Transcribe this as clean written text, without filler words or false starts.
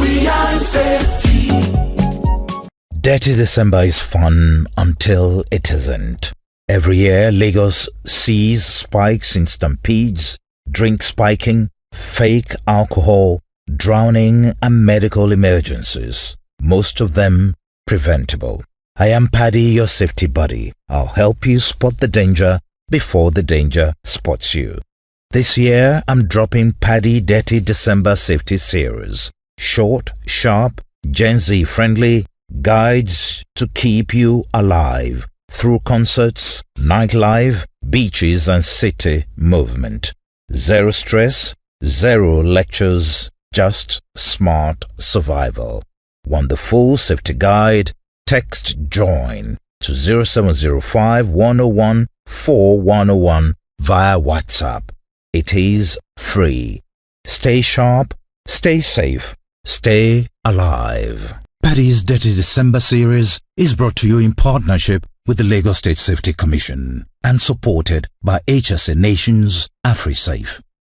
beyond safety. Detty December is fun until it isn't. Every year, Lagos sees spikes in stampedes, drink spiking, fake alcohol, drowning and medical emergencies, most of them preventable. I am Paddie, your safety buddy. I'll help you spot the danger before the danger spots you. This year, I'm dropping Paddie Detty December Safety Series. Short, sharp, Gen Z friendly guides to keep you alive through concerts, nightlife, beaches and city movement. Zero stress, zero lectures, just smart survival. Want the full safety guide? Text JOIN to 0705 101 4101 via WhatsApp. It is free. Stay sharp, stay safe, stay alive. Paddie's Detty December series is brought to you in partnership with the Lagos State Safety Commission and supported by HSA Nations AfriSafe.